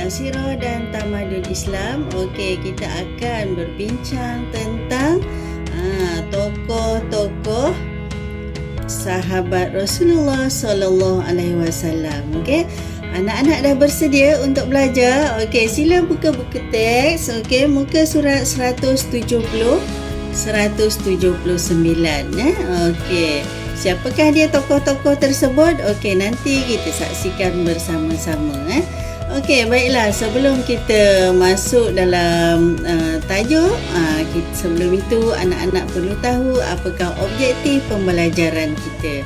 Sirah dan Tamadun Islam. Okey, kita akan berbincang tentang tokoh-tokoh sahabat Rasulullah sallallahu alaihi wasallam. Okey, anak-anak dah bersedia untuk belajar? Okey, sila buka buku teks. Okey, muka surat 179. Okey, siapakah dia tokoh-tokoh tersebut? Okey, nanti kita saksikan bersama-sama. Okey, baiklah, sebelum kita masuk dalam tajuk, sebelum itu anak-anak perlu tahu apakah objektif pembelajaran kita.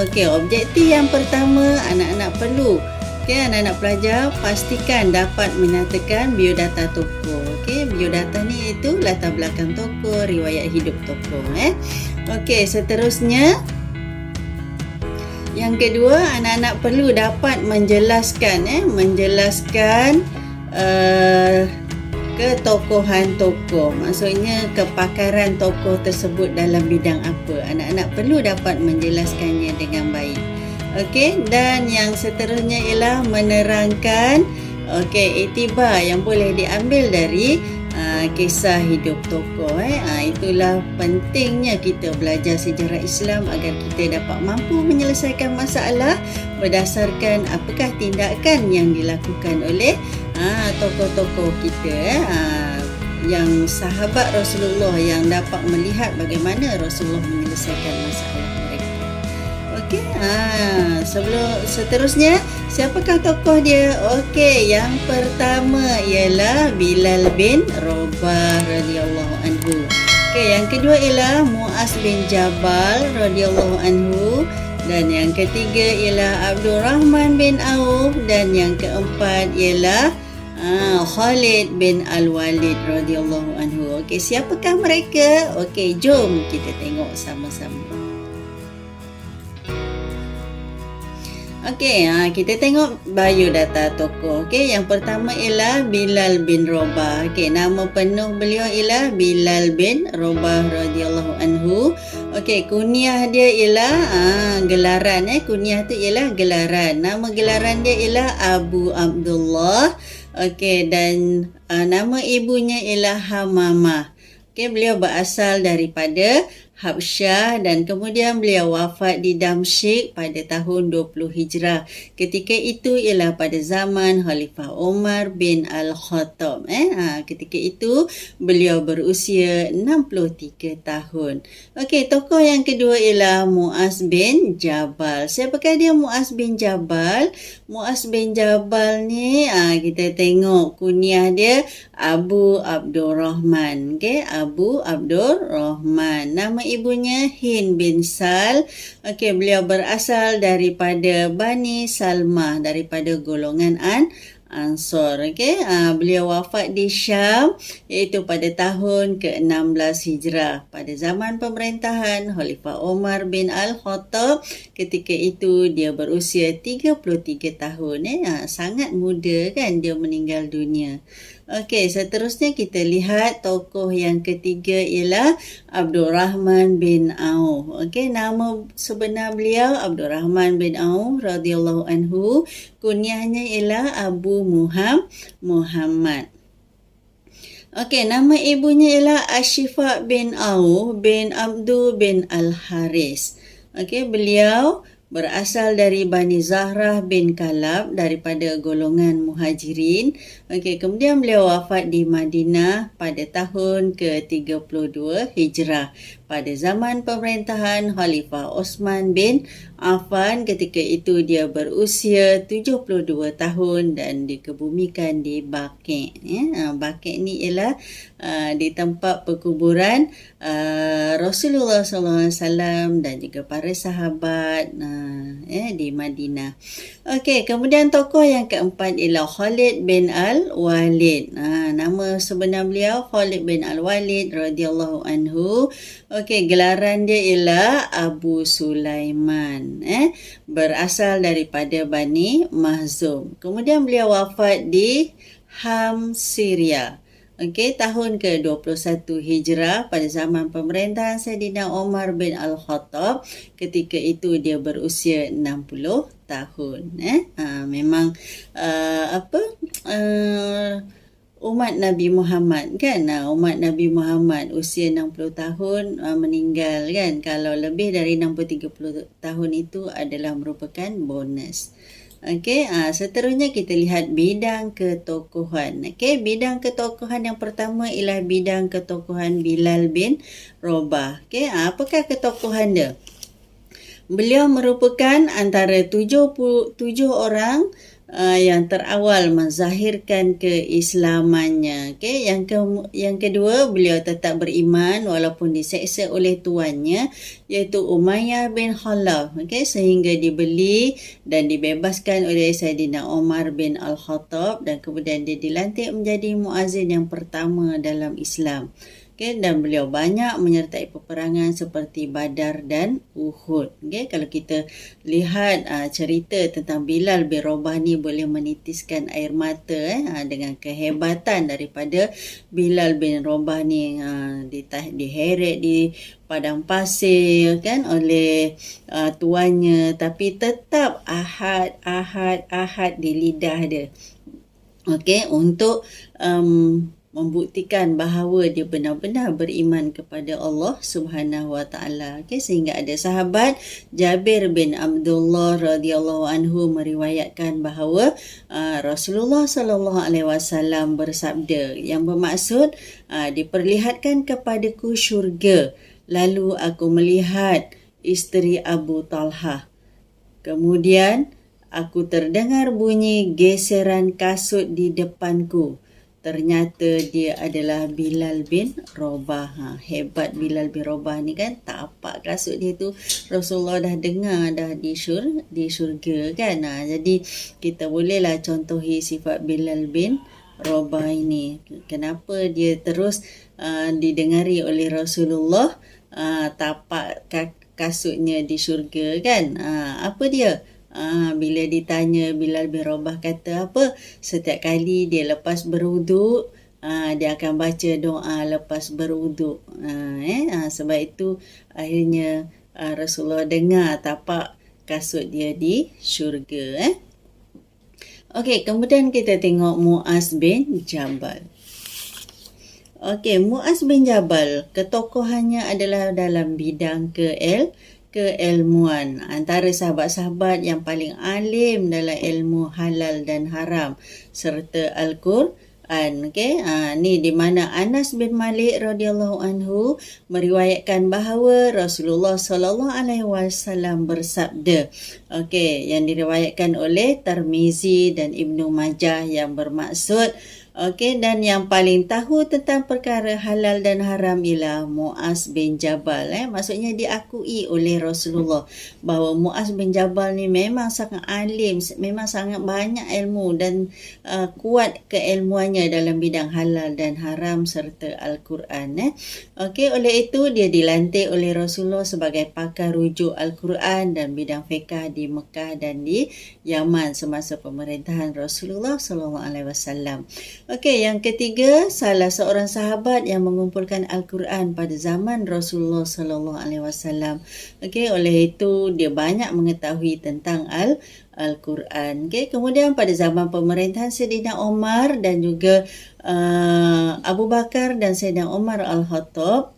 Okey, objektif yang pertama anak-anak perlu, anak-anak pelajar pastikan dapat menyatakan biodata tokoh. Okey, biodata ni itu latar belakang tokoh, riwayat hidup tokoh. Okey, seterusnya yang kedua, anak-anak perlu dapat menjelaskan ketokohan tokoh. Maksudnya kepakaran tokoh tersebut dalam bidang apa. Anak-anak perlu dapat menjelaskannya dengan baik. Okey, dan yang seterusnya ialah menerangkan iktibar yang boleh diambil dari kisah hidup tokoh. Itulah pentingnya kita belajar sejarah Islam agar kita dapat mampu menyelesaikan masalah berdasarkan apakah tindakan yang dilakukan oleh tokoh-tokoh kita, yang sahabat Rasulullah, yang dapat melihat bagaimana Rasulullah menyelesaikan masalah mereka. Okey, seterusnya siapakah tokoh dia? Okey, yang pertama ialah Bilal bin Rabah radhiyallahu anhu. Okey, yang kedua ialah Muaz bin Jabal radhiyallahu anhu, dan yang ketiga ialah Abdurrahman bin Auf, dan yang keempat ialah Khalid bin Al-Walid radhiyallahu anhu. Okey, siapakah mereka? Okey, jom kita tengok sama-sama. Okey, kita tengok biodata tokoh. Okey, yang pertama ialah Bilal bin Rabah. Okey, nama penuh beliau ialah Bilal bin Rabah radhiyallahu anhu. Okey, kunyah dia ialah gelaran. Kunyah tu ialah gelaran. Nama gelaran dia ialah Abu Abdullah. Okey, dan nama ibunya ialah Hamamah. Okey, beliau berasal daripada Habsyah dan kemudian beliau wafat di Damsyik pada tahun 20 Hijrah. Ketika itu ialah pada zaman Khalifah Umar bin Al-Khattab. Ketika itu beliau berusia 63 tahun. Okey, tokoh yang kedua ialah Muaz bin Jabal. Siapakah dia Muaz bin Jabal? Muaz bin Jabal ni kita tengok kunyah dia Abu Abdurrahman. Okey, Abu Abdurrahman. Nama ibunya Hind bin Sal. Okey, beliau berasal daripada Bani Salmah, daripada golongan Ansor. Okey, beliau wafat di Syam iaitu pada tahun ke-16 Hijrah pada zaman pemerintahan Khalifah Umar bin Al-Khattab. Ketika itu dia berusia 33 tahun. Sangat muda kan dia meninggal dunia. Okey, seterusnya kita lihat tokoh yang ketiga ialah Abdurrahman bin Auf. Okey, nama sebenar beliau Abdurrahman bin Auf radhiyallahu anhu. Kunyahnya ialah Abu Muhammad. Okey, nama ibunya ialah Ashifa bin Auf bin Abdul bin Al-Haris. Okey, beliau berasal dari Bani Zahrah bin Kalab daripada golongan Muhajirin. Okey, kemudian beliau wafat di Madinah pada tahun ke-32 Hijrah pada zaman pemerintahan Khalifah Osman bin Affan. Ketika itu dia berusia 72 tahun dan dikebumikan di Baqi'. Baqi' ni ialah di tempat perkuburan Rasulullah SAW dan juga para sahabat di Madinah. Okey, kemudian tokoh yang keempat ialah Khalid bin Al-Walid. Nama sebenar beliau Khalid bin Al-Walid radhiyallahu anhu. Okey, gelaran dia ialah Abu Sulaiman. Berasal daripada Bani Mahzum. Kemudian beliau wafat di Ham, Syria. Okey, tahun ke-21 Hijrah pada zaman pemerintahan Saidina Umar bin Al-Khattab. Ketika itu dia berusia 60 tahun. Memang umat Nabi Muhammad kan. Umat Nabi Muhammad usia 60 tahun meninggal kan. Kalau lebih dari 60-30 tahun itu adalah merupakan bonus. Okey, seterusnya kita lihat bidang ketokohan. Okey, bidang ketokohan yang pertama ialah bidang ketokohan Bilal bin Rabah. Okey, apakah ketokohan dia? Beliau merupakan antara 77 orang yang terawal menzahirkan keislamannya. Okay? Yang kedua, beliau tetap beriman walaupun diseksa oleh tuannya, iaitu Umayyah bin Khalaf. Okay? Sehingga dibeli dan dibebaskan oleh Saidina Umar bin Al-Khattab dan kemudian dia dilantik menjadi muazzin yang pertama dalam Islam. Okay, dan beliau banyak menyertai peperangan seperti Badar dan Uhud. Okay, kalau kita lihat cerita tentang Bilal bin Rabah ni boleh menitiskan air mata dengan kehebatan daripada Bilal bin Rabah ni diheret di padang pasir kan oleh tuannya, tapi tetap ahad di lidah dia. Okey, untuk membuktikan bahawa dia benar-benar beriman kepada Allah Subhanahu Wa Taala. Okay, sehingga ada sahabat Jabir bin Abdullah radhiyallahu anhu meriwayatkan bahawa Rasulullah sallallahu alaihi wasallam bersabda, yang bermaksud diperlihatkan kepadaku syurga, lalu aku melihat isteri Abu Talhah. Kemudian aku terdengar bunyi geseran kasut di depanku. Ternyata dia adalah Bilal bin Rabah. Hebat Bilal bin Rabah ni kan. Tapak kasut dia tu Rasulullah dah dengar dah di syurga kan. Jadi kita bolehlah contohi sifat Bilal bin Rabah ini. Kenapa dia terus didengari oleh Rasulullah tapak kasutnya di syurga kan. Apa dia? Bila ditanya, Bilal bin Rabah kata apa? Setiap kali dia lepas berwuduk, dia akan baca doa lepas berwuduk. Sebab itu akhirnya Rasulullah dengar tapak kasut dia di syurga. Okey, kemudian kita tengok Muaz bin Jabal. Okey, Muaz bin Jabal, ketokohannya adalah dalam bidang keilmuan. Antara sahabat-sahabat yang paling alim dalam ilmu halal dan haram serta Al-Quran. Okay? Ni di mana Anas bin Malik radhiyallahu anhu meriwayatkan bahawa Rasulullah sallallahu alaihi wasallam bersabda. Okey, yang diriwayatkan oleh Tirmizi dan Ibnu Majah, yang bermaksud okey, dan yang paling tahu tentang perkara halal dan haram ialah Muaz bin Jabal. Maksudnya diakui oleh Rasulullah bahawa Muaz bin Jabal ni memang sangat alim, memang sangat banyak ilmu dan kuat keilmuannya dalam bidang halal dan haram serta Al-Quran. Okey, oleh itu dia dilantik oleh Rasulullah sebagai pakar rujuk Al-Quran dan bidang fiqh di Mekah dan di Yaman semasa pemerintahan Rasulullah sallallahu alaihi wasallam. Okey, yang ketiga, salah seorang sahabat yang mengumpulkan Al-Quran pada zaman Rasulullah sallallahu alaihi wasallam. Okey, oleh itu dia banyak mengetahui tentang Al-Quran. Okey, kemudian pada zaman pemerintahan Saidina Umar dan juga Abu Bakar dan Saidina Umar Al-Khattab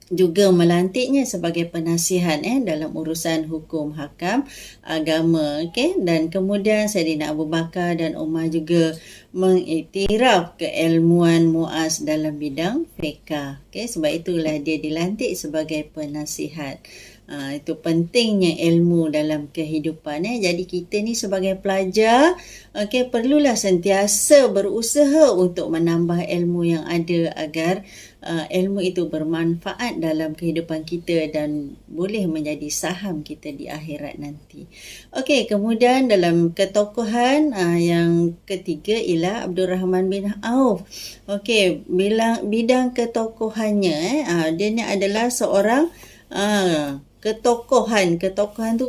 juga melantiknya sebagai penasihat dalam urusan hukum hakam agama. Okay? Dan kemudian Saidina Abu Bakar dan Umar juga mengiktiraf keilmuan Muaz dalam bidang fiqh. Okay? Sebab itulah dia dilantik sebagai penasihat. Itu pentingnya ilmu dalam kehidupan. Jadi kita ni sebagai pelajar, perlulah sentiasa berusaha untuk menambah ilmu yang ada agar ilmu itu bermanfaat dalam kehidupan kita dan boleh menjadi saham kita di akhirat nanti. Okey, kemudian dalam ketokohan yang ketiga ialah Abdurrahman bin Auf. Okey, bidang ketokohannya dia ni adalah seorang ketokohan tu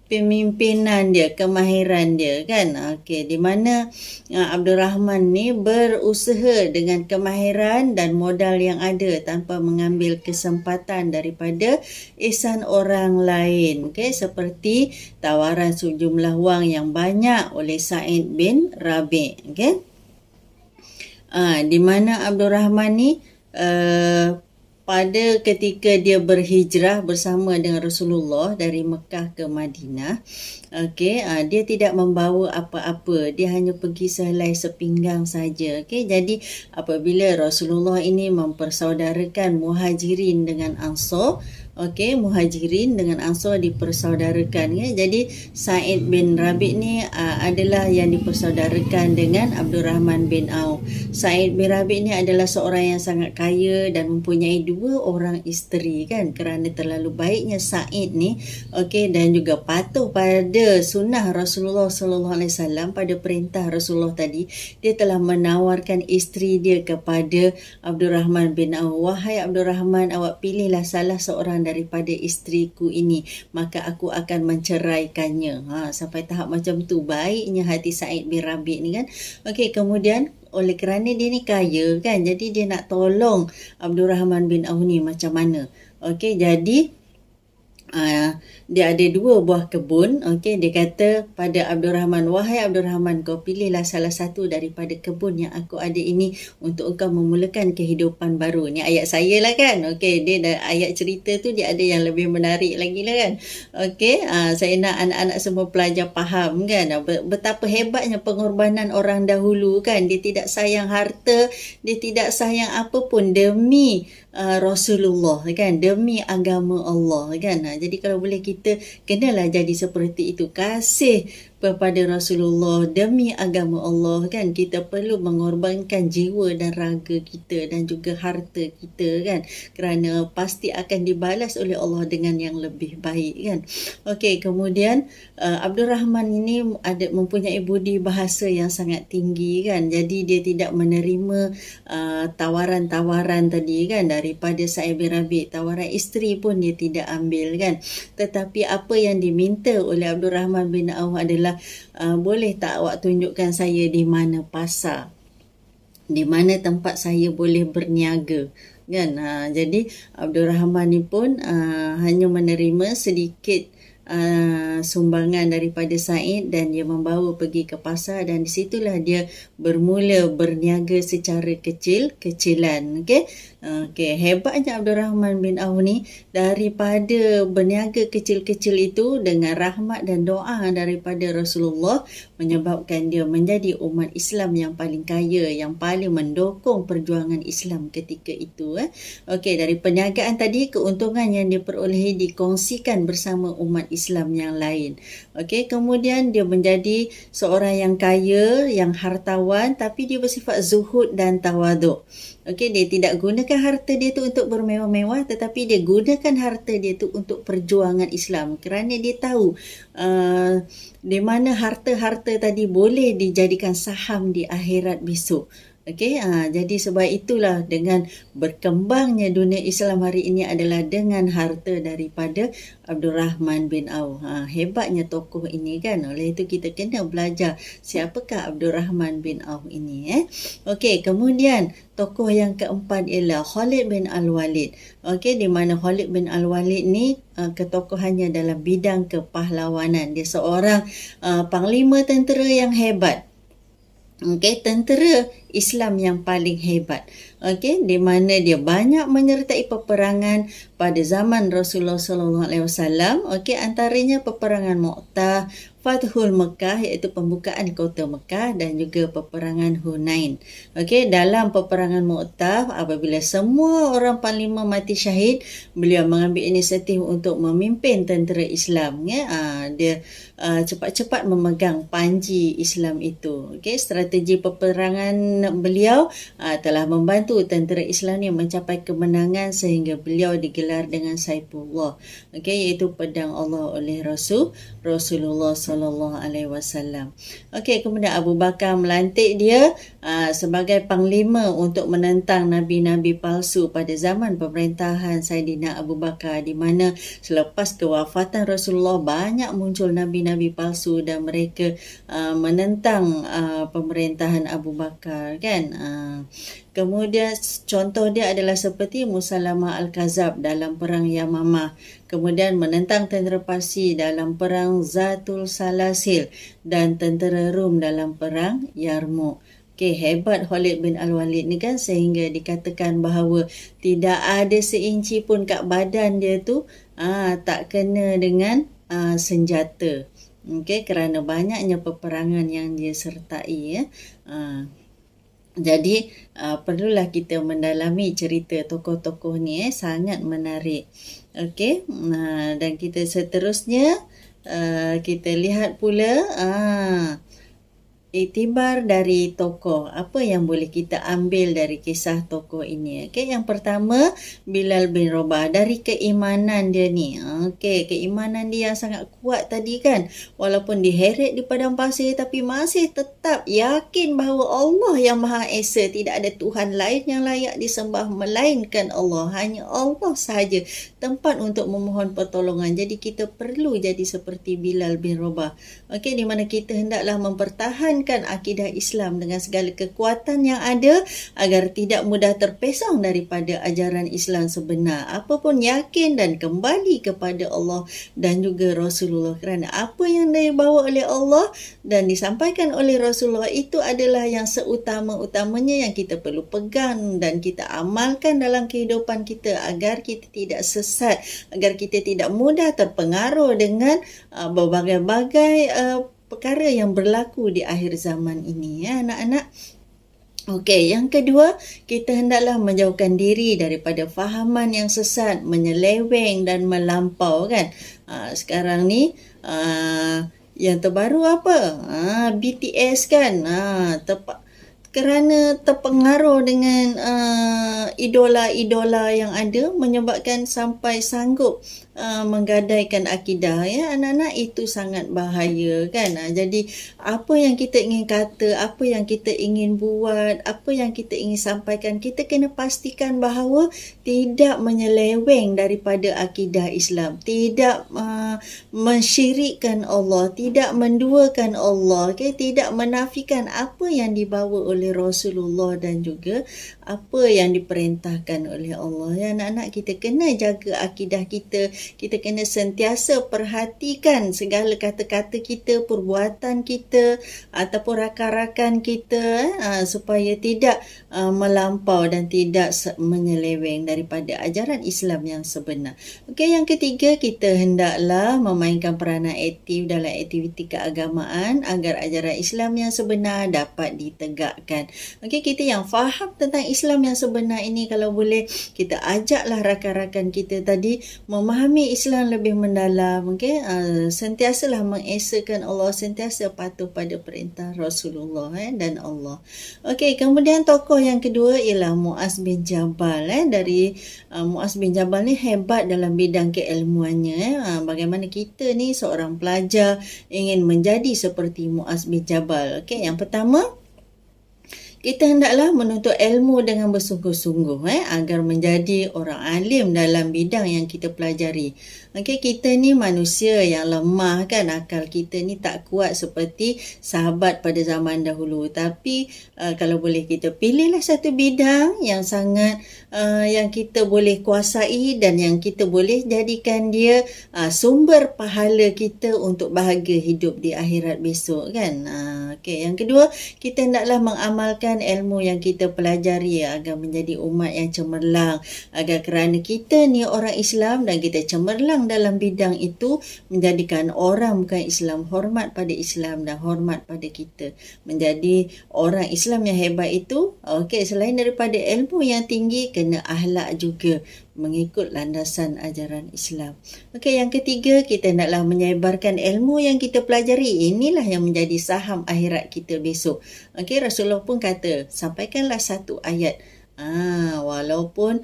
pemimpinan dia, kemahiran dia kan. Okey, di mana Abdul Rahman ni berusaha dengan kemahiran dan modal yang ada tanpa mengambil kesempatan daripada ihsan orang lain. Okey, seperti tawaran sejumlah wang yang banyak oleh Sa'id bin Rabi'. Okey. Di mana Abdul Rahman ni pada ketika dia berhijrah bersama dengan Rasulullah dari Mekah ke Madinah, dia tidak membawa apa-apa, dia hanya pergi sehelai sepinggang saja. Jadi apabila Rasulullah ini mempersaudarakan Muhajirin dengan Ansar, Muhajirin dengan Ansar dipersaudarakan ya. Jadi Sa'id bin Rabi' ni adalah yang dipersaudarakan dengan Abdul Rahman bin Auf. Sa'id bin Rabi' ni adalah seorang yang sangat kaya dan mempunyai 2 orang isteri kan, kerana terlalu baiknya Sa'id ni dan juga patuh pada sunnah Rasulullah sallallahu alaihi wasallam, pada perintah Rasulullah tadi. Dia telah menawarkan isteri dia kepada Abdul Rahman bin Auf. Wahai Abdul Rahman, awak pilihlah salah seorang daripada isteriku ini, maka aku akan menceraikannya. Sampai tahap macam tu baiknya hati Sa'id bin Rabi' ni kan. Kemudian oleh kerana dia ni kaya kan, jadi dia nak tolong Abdul Rahman bin Auf ni macam mana. Jadi dia ada 2 buah kebun. Dia kata pada Abdul Rahman, wahai Abdul Rahman, kau pilihlah salah satu daripada kebun yang aku ada ini untuk engkau memulakan kehidupan baru. Ni ayat saya lah kan. Dia ayat cerita tu dia ada yang lebih menarik lagi lah kan. Saya nak anak-anak semua pelajar faham kan betapa hebatnya pengorbanan orang dahulu kan. Dia tidak sayang harta, dia tidak sayang apa pun demi Rasulullah kan, demi agama Allah kan. Jadi kalau boleh kita kenalah jadi seperti itu, kasih kepada Rasulullah demi agama Allah kan. Kita perlu mengorbankan jiwa dan raga kita dan juga harta kita kan, kerana pasti akan dibalas oleh Allah dengan yang lebih baik kan. Kemudian Abdul Rahman ini mempunyai budi bahasa yang sangat tinggi kan. Jadi dia tidak menerima tawaran-tawaran tadi kan daripada Sa'id bin Rabi'. Tawaran isteri pun dia tidak ambil kan. Tetapi apa yang diminta oleh Abdul Rahman bin Auf adalah boleh tak awak tunjukkan saya di mana pasar, di mana tempat saya boleh berniaga kan. Jadi Abdul Rahman ni pun hanya menerima sedikit sumbangan daripada Sa'id dan dia membawa pergi ke pasar, dan di situlah dia bermula berniaga secara kecil-kecilan. Hebatnya Abdul Rahman bin Auf ni, daripada berniaga kecil-kecil itu dengan rahmat dan doa daripada Rasulullah menyebabkan dia menjadi umat Islam yang paling kaya, yang paling mendukung perjuangan Islam ketika itu. Dari perniagaan tadi, keuntungan yang diperolehi dikongsikan bersama umat Islam yang lain. Kemudian dia menjadi seorang yang kaya, yang hartawan, tapi dia bersifat zuhud dan tawaduk. Dia tidak gunakan harta dia tu untuk bermewah-mewah, tetapi dia gunakan harta dia tu untuk perjuangan Islam, kerana dia tahu di mana harta-harta tadi boleh dijadikan saham di akhirat besok. Jadi sebab itulah dengan berkembangnya dunia Islam hari ini adalah dengan harta daripada Abdul Rahman bin Auf. Hebatnya tokoh ini kan. Oleh itu kita kena belajar siapakah Abdul Rahman bin Auf ini. Kemudian tokoh yang keempat ialah Khalid bin Al-Walid. Di mana Khalid bin Al-Walid ni ketokohannya dalam bidang kepahlawanan. Dia seorang panglima tentera yang hebat. Tentera Islam yang paling hebat. Di mana dia banyak menyertai peperangan pada zaman Rasulullah sallallahu alaihi wasallam. Antaranya peperangan Mu'tah, Fathul Mekah iaitu pembukaan kota Mekah, dan juga peperangan Hunain. Dalam peperangan Mu'tah, apabila semua orang panglima mati syahid, beliau mengambil inisiatif untuk memimpin tentera Islam. Dia cepat-cepat memegang panji Islam itu. Strategi peperangan kerana beliau telah membantu tentera Islam ni mencapai kemenangan sehingga beliau digelar dengan Saifullah. Okey, iaitu pedang Allah oleh Rasulullah sallallahu alaihi wasallam. Okey, kemudian Abu Bakar melantik dia sebagai panglima untuk menentang nabi-nabi palsu pada zaman pemerintahan Saidina Abu Bakar, di mana selepas kewafatan Rasulullah banyak muncul nabi-nabi palsu dan mereka menentang pemerintahan Abu Bakar, kan. Kemudian contoh dia adalah seperti Musalamah Al-Kazab dalam perang Yamamah, kemudian menentang tentera Parsi dalam perang Zatul Salasil dan tentera Rum dalam perang Yarmouk. Okey, hebat Khalid bin Al-Walid ni kan, sehingga dikatakan bahawa tidak ada seinci pun kat badan dia tu tak kena dengan senjata. Okey, kerana banyaknya peperangan yang dia sertai, ya. Jadi perlulah kita mendalami cerita tokoh-tokoh ni, sangat menarik. Okey, dan kita seterusnya kita lihat pula iktibar dari tokoh. Apa yang boleh kita ambil dari kisah tokoh ini? Okey, yang pertama, Bilal bin Rabah, dari keimanan dia ni. Okey, keimanan dia yang sangat kuat tadi kan. Walaupun diheret di padang pasir tapi masih tetap yakin bahawa Allah yang Maha Esa, tidak ada Tuhan lain yang layak disembah melainkan Allah. Hanya Allah sahaja tempat untuk memohon pertolongan. Jadi kita perlu jadi seperti Bilal bin Rabah. Okey, di mana kita hendaklah mempertahankan akidah Islam dengan segala kekuatan yang ada agar tidak mudah terpesong daripada ajaran Islam sebenar. Apapun yakin dan kembali kepada Allah dan juga Rasulullah, kerana apa yang dibawa oleh Allah dan disampaikan oleh Rasulullah itu adalah yang seutama-utamanya yang kita perlu pegang dan kita amalkan dalam kehidupan kita agar kita tidak sesat, agar kita tidak mudah terpengaruh dengan berbagai-bagai perkara yang berlaku di akhir zaman ini, ya anak-anak. Okey, yang kedua, kita hendaklah menjauhkan diri daripada fahaman yang sesat, menyeleweng dan melampau, kan. Sekarang ni yang terbaru apa? BTS kan. Kerana terpengaruh dengan idola-idola yang ada menyebabkan sampai sanggup menggadaikan akidah, ya anak-anak. Itu sangat bahaya, kan. Jadi apa yang kita ingin kata, apa yang kita ingin buat, apa yang kita ingin sampaikan, kita kena pastikan bahawa tidak menyeleweng daripada akidah Islam, tidak mensyirikkan Allah, tidak menduakan Allah, tidak menafikan apa yang dibawa oleh Rasulullah dan juga apa yang diperintahkan oleh Allah, ya anak-anak. Kita kena jaga akidah kita. Kita kena sentiasa perhatikan segala kata-kata kita, perbuatan kita ataupun rakan-rakan kita, supaya tidak melampau dan tidak menyeleweng daripada ajaran Islam yang sebenar. Okey, yang ketiga, kita hendaklah memainkan peranan aktif dalam aktiviti keagamaan agar ajaran Islam yang sebenar dapat ditegakkan. Okey, kita yang faham tentang Islam yang sebenar ini, kalau boleh kita ajaklah rakan-rakan kita tadi memahami Islam lebih mendalam. Okey, sentiasalah mengesakan Allah, sentiasa patuh pada perintah Rasulullah dan Allah. Okey, kemudian tokoh yang kedua ialah Muaz bin Jabal. Dari Muaz bin Jabal ni hebat dalam bidang keilmuannya. Bagaimana kita ni seorang pelajar ingin menjadi seperti Muaz bin Jabal? Okey, yang pertama, kita hendaklah menuntut ilmu dengan bersungguh-sungguh agar menjadi orang alim dalam bidang yang kita pelajari. Okey, kita ni manusia yang lemah, kan. Akal kita ni tak kuat seperti sahabat pada zaman dahulu. Tapi kalau boleh kita pilihlah satu bidang yang sangat yang kita boleh kuasai dan yang kita boleh jadikan dia sumber pahala kita untuk bahagia hidup di akhirat besok, kan. Okey, yang kedua, kita hendaklah mengamalkan ilmu yang kita pelajari agar menjadi umat yang cemerlang, agar kerana kita ni orang Islam dan kita cemerlang dalam bidang itu, menjadikan orang bukan Islam hormat pada Islam dan hormat pada kita. Menjadi orang Islam yang hebat itu, okey, selain daripada ilmu yang tinggi, kena akhlak juga. mengikut landasan ajaran Islam. Okey, yang ketiga, kita naklah menyebarkan ilmu yang kita pelajari. Inilah yang menjadi saham akhirat kita besok. Okey, Rasulullah pun kata, sampaikanlah satu ayat. Walaupun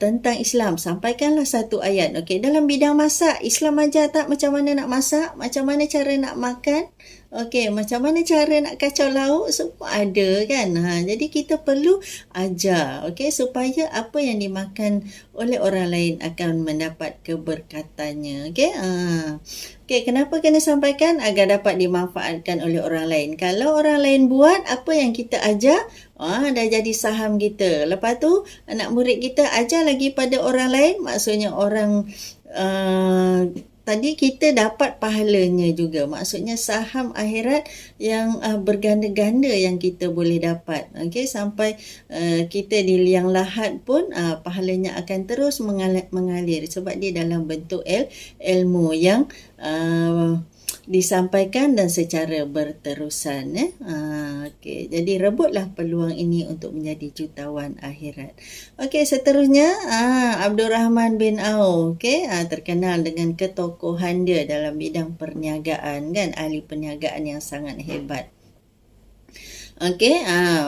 tentang Islam, sampaikanlah satu ayat. Okey, dalam bidang masak, Islam ajar tak macam mana nak masak, macam mana cara nak makan, okey, macam mana cara nak kacau lauk, semua ada kan. Jadi kita perlu ajar, okey, supaya apa yang dimakan oleh orang lain akan mendapat keberkatannya. Okey, okey, kenapa kena sampaikan? Agar dapat dimanfaatkan oleh orang lain. Kalau orang lain buat apa yang kita ajar, dah jadi saham kita. Lepas tu anak murid kita ajar lagi pada orang lain, maksudnya orang tadi kita dapat pahalanya juga. Maksudnya saham akhirat yang berganda-ganda yang kita boleh dapat. Okey, sampai kita di liang lahat pun pahalanya akan terus mengalir sebab dia dalam bentuk ilmu yang disampaikan dan secara berterusan. Okey, jadi rebutlah peluang ini untuk menjadi jutawan akhirat. Okey, seterusnya Abdul Rahman bin Auf, okey, terkenal dengan ketokohan dia dalam bidang perniagaan kan, ahli perniagaan yang sangat hebat. Okey,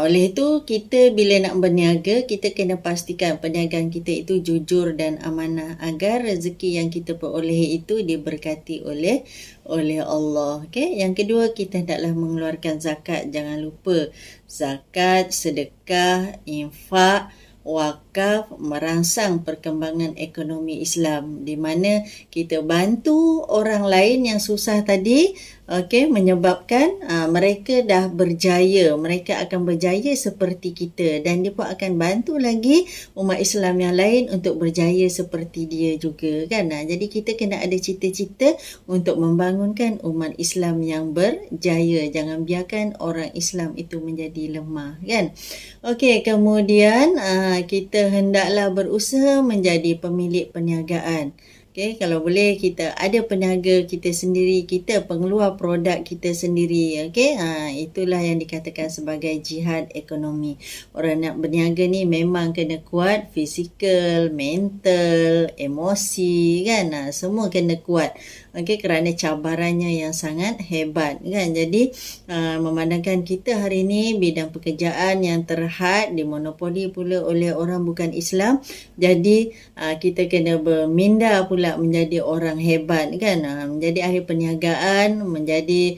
oleh itu kita bila nak berniaga, kita kena pastikan perniagaan kita itu jujur dan amanah agar rezeki yang kita peroleh itu diberkati oleh Allah. Okey, yang kedua, kita hendaklah mengeluarkan zakat. Jangan lupa zakat, sedekah, infak, wakaf merangsang perkembangan ekonomi Islam, di mana kita bantu orang lain yang susah tadi, okey, menyebabkan mereka dah berjaya, mereka akan berjaya seperti kita, dan dia pun akan bantu lagi umat Islam yang lain untuk berjaya seperti dia juga kan. Jadi kita kena ada cita-cita untuk membangunkan umat Islam yang berjaya. Jangan biarkan orang Islam itu menjadi lemah kan. Okey, kemudian kita hendaklah berusaha menjadi pemilik perniagaan. Okey, kalau boleh kita ada peniaga kita sendiri, kita pengeluar produk kita sendiri. Okey, itulah yang dikatakan sebagai jihad ekonomi. Orang nak berniaga ni memang kena kuat fizikal, mental, emosi kan. Semua kena kuat. Okey, kerana cabarannya yang sangat hebat kan. Jadi memandangkan kita hari ini bidang pekerjaan yang terhad dimonopoli pula oleh orang bukan Islam. Jadi kita kena berminda pula menjadi orang hebat kan, menjadi ahli perniagaan, menjadi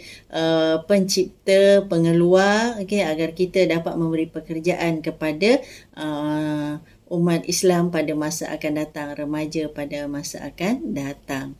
pencipta, pengeluar, okey, agar kita dapat memberi pekerjaan kepada umat Islam pada masa akan datang, remaja pada masa akan datang.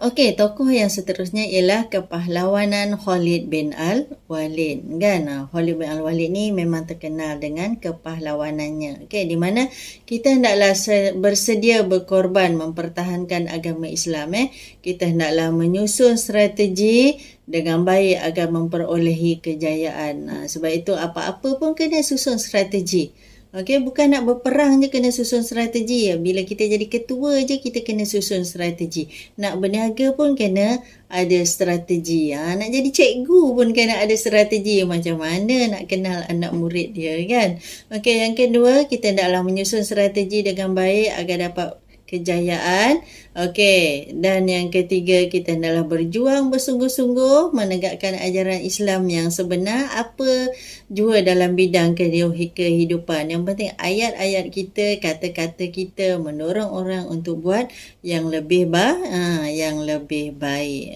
Okey, tokoh yang seterusnya ialah kepahlawanan Khalid bin Al-Walid kan. Khalid bin Al-Walid ni memang terkenal dengan kepahlawanannya. Okey, di mana kita hendaklah bersedia berkorban mempertahankan agama Islam. Kita hendaklah menyusun strategi dengan baik agar memperolehi kejayaan. Sebab itu apa-apa pun kena susun strategi. Okey, bukan nak berperang je kena susun strategi. Bila kita jadi ketua je kita kena susun strategi. Nak berniaga pun kena ada strategi. Nak jadi cikgu pun kena ada strategi. Macam mana nak kenal anak murid dia kan. Okey, yang kedua, kita hendaklah menyusun strategi dengan baik agar dapat kejayaan. Okey, dan yang ketiga, kita hendaklah berjuang bersungguh-sungguh menegakkan ajaran Islam yang sebenar, apa jua dalam bidang kehidupan. Yang penting ayat-ayat kita, kata-kata kita mendorong orang untuk buat yang lebih baik.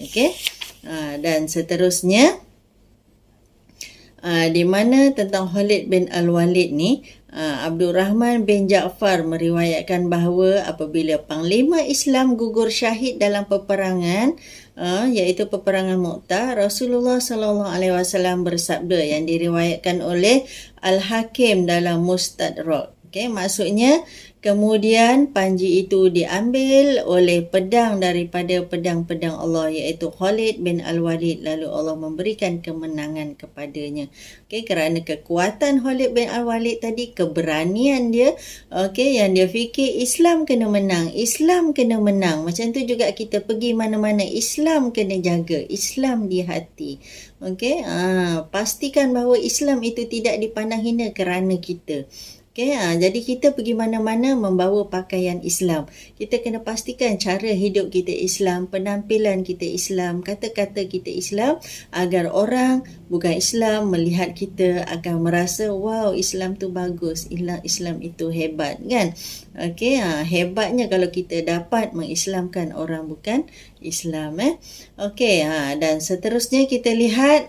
Okey. Dan seterusnya, di mana tentang Khalid bin Al-Walid ni, Abdul Rahman bin Ja'far meriwayatkan bahawa apabila panglima Islam gugur syahid dalam peperangan, iaitu peperangan Mu'tah, Rasulullah SAW bersabda yang diriwayatkan oleh Al-Hakim dalam Mustadrak. Okey, maksudnya kemudian panji itu diambil oleh pedang daripada pedang-pedang Allah, iaitu Khalid bin Al-Walid, lalu Allah memberikan kemenangan kepadanya. Okey, kerana kekuatan Khalid bin Al-Walid tadi, keberanian dia, okey, yang dia fikir Islam kena menang, Islam kena menang. Macam tu juga kita pergi mana-mana, Islam kena jaga, Islam di hati. Okey, pastikan bahawa Islam itu tidak dipandang hina kerana kita. Okay, jadi kita pergi mana-mana membawa pakaian Islam. Kita kena pastikan cara hidup kita Islam, penampilan kita Islam, kata-kata kita Islam, agar orang bukan Islam melihat kita akan merasa, wow, Islam tu bagus, Islam itu hebat, kan? Okay, hebatnya kalau kita dapat mengislamkan orang bukan Islam. Okey, dan seterusnya kita lihat,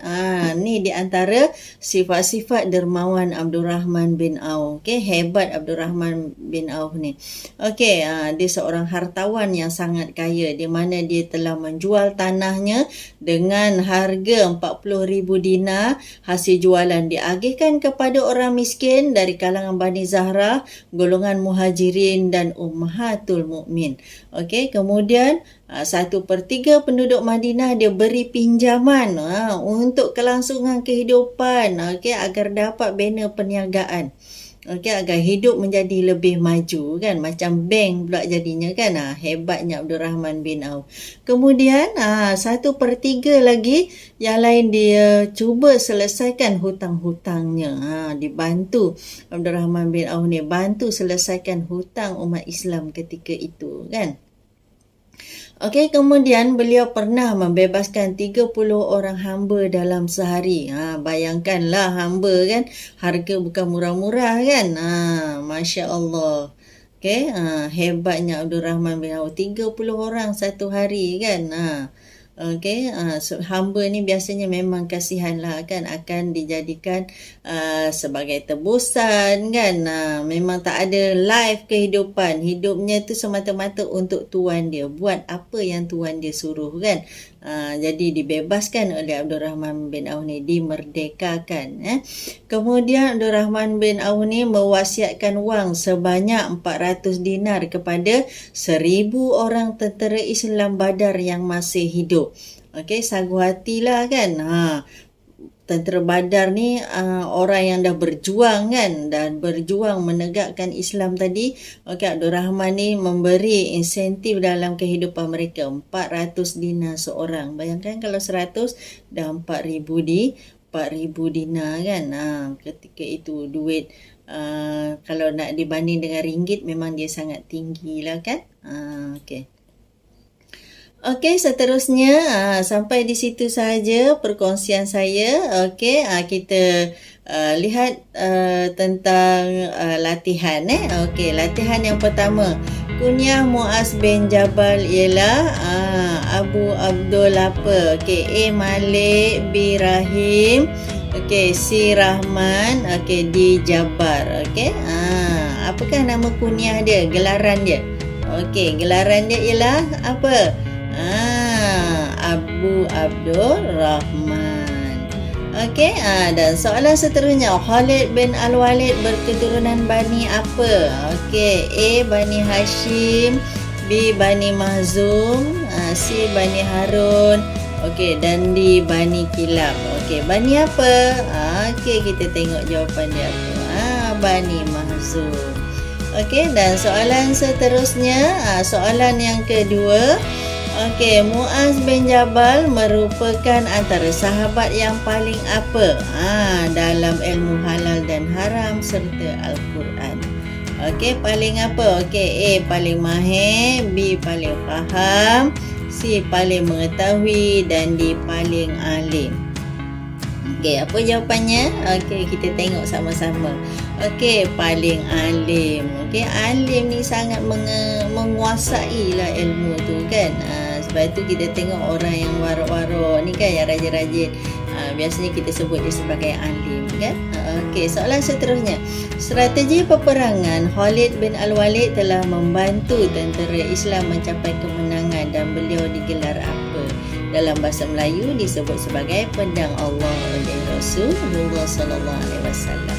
ni di antara sifat-sifat dermawan Abdul Rahman bin Auf. Okey, hebat Abdul Rahman bin Auf ni. Okey, dia seorang hartawan yang sangat kaya, di mana dia telah menjual tanahnya dengan harga 40,000 dinar. Hasil jualan diagihkan kepada orang miskin dari kalangan Bani Zahra, golongan Muhajirin dan Ummahatul Mukmin. Okey, kemudian 1/3 penduduk Madinah dia beri pinjaman untuk kelangsungan kehidupan, agar dapat bina perniagaan. Agar hidup menjadi lebih maju, kan, macam bank pula jadinya, kan. Hebatnya Abdul Rahman bin Auf. Kemudian 1/3 lagi yang lain dia cuba selesaikan hutang-hutangnya. Dibantu Abdul Rahman bin Auf ni bantu selesaikan hutang umat Islam ketika itu, kan. Okey, kemudian beliau pernah membebaskan 30 orang hamba dalam sehari. Bayangkanlah hamba, kan, harga bukan murah-murah, kan. Masya Allah. Okey, hebatnya Abdul Rahman bin Auf, 30 orang satu hari, kan. Okey, hamba ni biasanya memang kasihanlah, kan, akan dijadikan sebagai tebusan, kan. Memang tak ada life kehidupan. Hidupnya tu semata-mata untuk tuan dia. Buat apa yang tuan dia suruh, kan. Jadi dibebaskan oleh Abdul Rahman bin Auf ni, dimerdekakan. Kemudian Abdul Rahman bin Auf ni mewasiatkan wang sebanyak 400 dinar kepada 1,000 orang tentera Islam Badar yang masih hidup. Okey, sagu hatilah, kan. Tentera Badar ni orang yang dah berjuang, kan, dan berjuang menegakkan Islam tadi. Okey, Abdul Rahman ni memberi insentif dalam kehidupan mereka, 400 dinar seorang. Bayangkan kalau 100 dah 4,000 dinar, kan. Ketika itu duit kalau nak dibanding dengan ringgit memang dia sangat tinggi lah, kan. Okey. Okey, seterusnya sampai di situ sahaja perkongsian saya. Okey, kita lihat tentang latihan. Okey, latihan yang pertama. Kunyah Muaz bin Jabal ialah Abu Abdul apa? Okey, A. Malik, B. Rahim, okey, C. Rahman, okey, D. Jabar. Okey, apakah nama kunyah dia, gelaran dia? Okey, gelaran dia ialah apa? Abu Abdul Rahman. Okey, dan soalan seterusnya, Khalid bin Al-Walid berketurunan Bani apa? Okey, A. Bani Hashim, B. Bani Mahzum, C. Bani Harun, okey, dan D. Bani Kilab. Okey, Bani apa? Okey, kita tengok jawapan dia apa. Bani Mahzum. Okey, dan soalan seterusnya, soalan yang kedua. Okey, Muaz bin Jabal merupakan antara sahabat yang paling apa? Dalam ilmu halal dan haram serta Al-Quran. Okey, paling apa? Okey, A. paling mahir, B. paling faham, C. paling mengetahui, dan D. paling alim. Okey, apa jawapannya? Okey, kita tengok sama-sama. Okey, paling alim. Okey, alim ni sangat menguasai lah ilmu tu, kan. Sebab itu kita tengok orang yang warok-warok ni, kan, yang rajin-rajin, biasanya kita sebut dia sebagai alim, kan. Okey, soalan seterusnya. Strategi peperangan Khalid bin Al-Walid telah membantu tentera Islam mencapai kemenangan dan beliau digelar apa? Dalam bahasa Melayu disebut sebagai pedang Allah oleh Rasulullah sallallahu alaihi wasallam.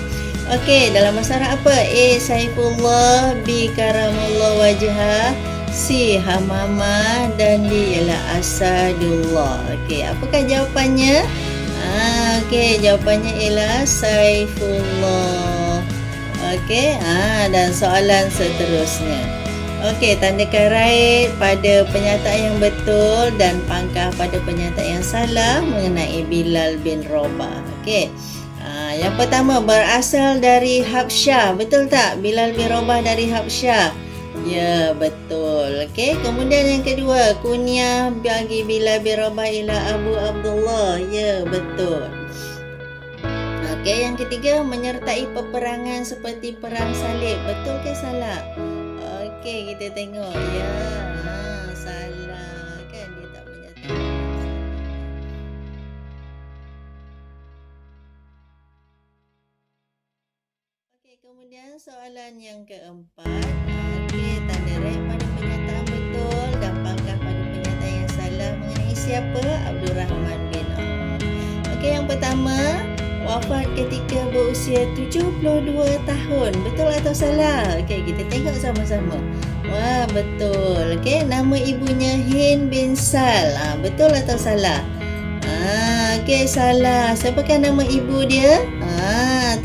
Okey, dalam bahasa Arab apa? A. Saifullah, B. Karamullah Wajhah, C. Hamamah, dan D. ialah Asadullah. Okey, apakah jawapannya? Okey, jawapannya ialah Saifullah. Okey, dan soalan seterusnya. Okey, tandakan right pada pernyataan yang betul dan pangkah pada pernyataan yang salah mengenai Bilal bin Rabah. Okey. Yang pertama berasal dari Habsyah. Betul tak? Bilal bin Rabah dari Habsyah. Ya, betul. Okey, kemudian yang kedua, kunyah bagi Bilal bin Rabah ialah Abu Abdullah. Ya, betul. Okey, yang ketiga, menyertai peperangan seperti perang salib. Betul ke salah? Okey, kita tengok. Ya, salah. Kan dia tak menyertai perang salib. Okey, kemudian soalan yang keempat. Okey, tanda rek pada pernyataan betul dan pangkah pada pernyataan yang salah mengenai siapa? Abdul Rahman bin Auf. Okey, yang pertama, wafat ketika berusia 72 tahun. Betul atau salah? Okey, kita tengok sama-sama. Wah, betul. Okey, nama ibunya Hind bin Sal. Betul atau salah? Okey, salah. Siapakah nama ibu dia?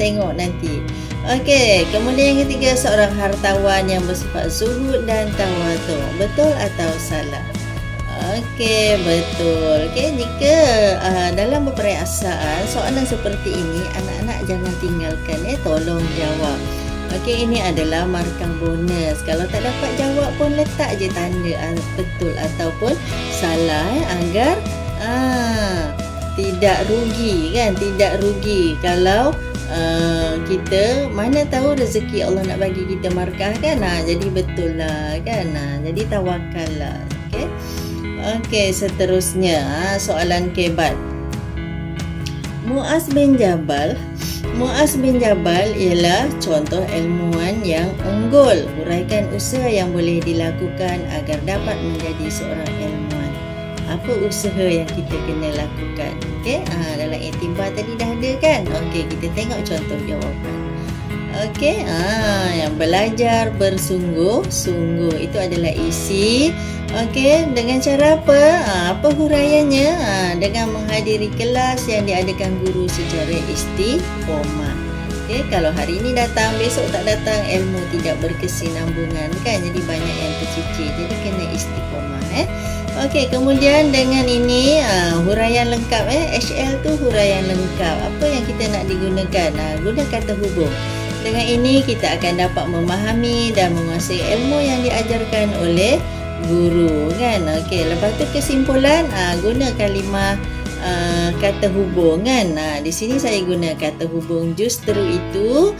Tengok nanti. Okey, kemudian yang ketiga, seorang hartawan yang bersifat zuhud dan tawaduk. Betul atau salah? Okey, betul. Okey, jika dalam perayaan soalan seperti ini, anak-anak jangan tinggalkan, tolong jawab. Okey, ini adalah markah bonus. Kalau tak dapat jawab pun letak je tanda betul ataupun salah, agar tidak rugi kan, tidak rugi kalau kita mana tahu rezeki Allah nak bagi kita markah kan. Jadi betul lah kan. Jadi tawakal lah. Okey. Okey, seterusnya soalan kebat. Muaz bin Jabal ialah contoh ilmuwan yang unggul. Huraikan usaha yang boleh dilakukan agar dapat menjadi seorang ilmuwan. Apa usaha yang kita kena lakukan? Okey, dalam iktibar tadi dah ada kan? Okey, kita tengok contoh jawapan. Okey, yang belajar bersungguh-sungguh itu adalah isi. Okey, dengan cara apa? Apa huraiannya? Dengan menghadiri kelas yang diadakan guru secara istiqomah. Okey, kalau hari ini datang, besok tak datang, ilmu tidak berkesinambungan kan? Jadi banyak yang tercicir. Jadi kena istiqomah. Okey, kemudian dengan ini huraian lengkap. HL tu huraian lengkap. Apa yang kita nak digunakan? Guna kata hubung. Dengan ini kita akan dapat memahami dan menguasai ilmu yang diajarkan oleh guru kan. Okey, lepas tu kesimpulan, guna kalimah kata hubung kan. Di sini saya guna kata hubung. Justru itu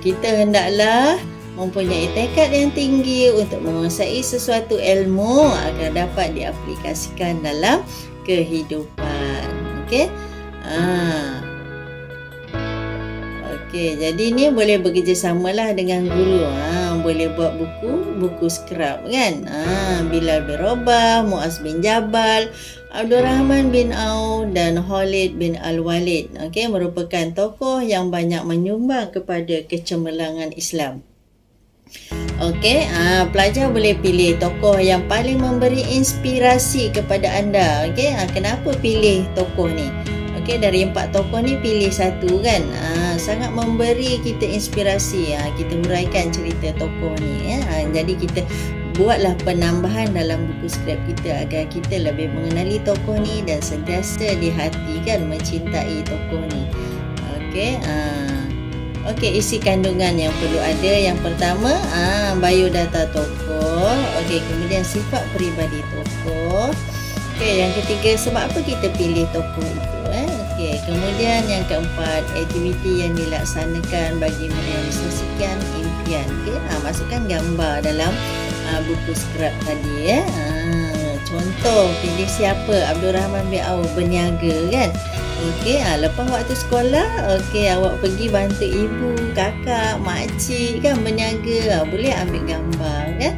kita hendaklah mempunyai tekad yang tinggi untuk menguasai sesuatu ilmu agar dapat diaplikasikan dalam kehidupan. Okey. Okey, jadi ni boleh bekerjasamalah dengan guru. Boleh buat buku scrap kan. Bilal bin Rabah, Muaz bin Jabal, Abdul Rahman bin Auf dan Khalid bin Al-Walid. Okey, merupakan tokoh yang banyak menyumbang kepada kecemerlangan Islam. Okey, pelajar boleh pilih tokoh yang paling memberi inspirasi kepada anda. Okey, kenapa pilih tokoh ni? Okey, dari 4 tokoh ni pilih satu kan. Sangat memberi kita inspirasi. Kita huraikan cerita tokoh ni. Jadi kita buatlah penambahan dalam buku skrip kita agar kita lebih mengenali tokoh ni dan sentiasa di hati kan mencintai tokoh ni. Okey, okey, isi kandungan yang perlu ada. Yang pertama, biodata tokoh. Okey, kemudian sifat peribadi tokoh. Okey, yang ketiga, sebab apa kita pilih tokoh itu. Okey, kemudian yang keempat, aktiviti yang dilaksanakan bagi merealisasikan impian. Okey, masukkan gambar dalam buku skrip tadi. Contoh, pilih siapa? Abdul Rahman bin Auf, berniaga kan. Okey, lepas waktu sekolah, okey, awak pergi bantu ibu, kakak, makcik kan berniaga. Boleh ambil gambar kan.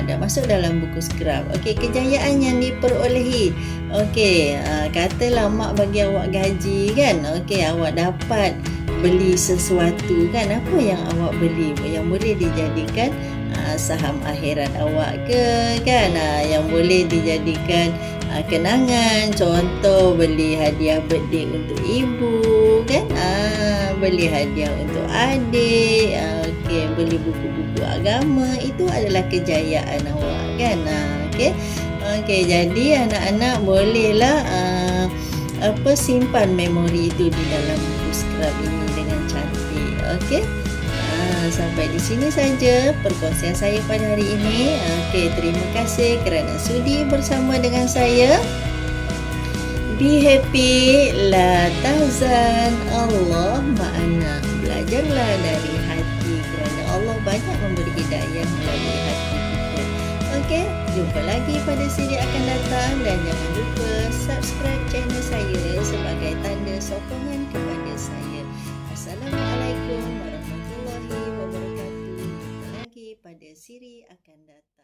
Dah masuk dalam buku skrip. Okey, kejayaan yang diperolehi. Okey, katalah mak bagi awak gaji kan. Okey, awak dapat beli sesuatu kan. Apa yang awak beli yang boleh dijadikan saham akhirat awak ke kan, yang boleh dijadikan kenangan. Contoh, beli hadiah birthday untuk ibu kan, beli hadiah untuk adik, okey, beli buku-buku agama. Itu adalah kejayaan awak kan. Okey, jadi anak-anak bolehlah simpan memori itu di dalam buku skrip. Instagram ini dengan cantik. Okey. Sampai di sini saja perkongsian saya pada hari ini. Okey, terima kasih kerana sudi bersama dengan saya. Be happy, la tahzan, Allah ma'ana. Belajarlah dari hati kerana Allah banyak memberi hidayah melalui hati kita. Okey, jumpa lagi pada siri akan datang dan jangan lupa subscribe channel saya sebagai tanda sokongan kepada saya. Assalamualaikum warahmatullahi wabarakatuh. Jumpa lagi pada siri akan datang.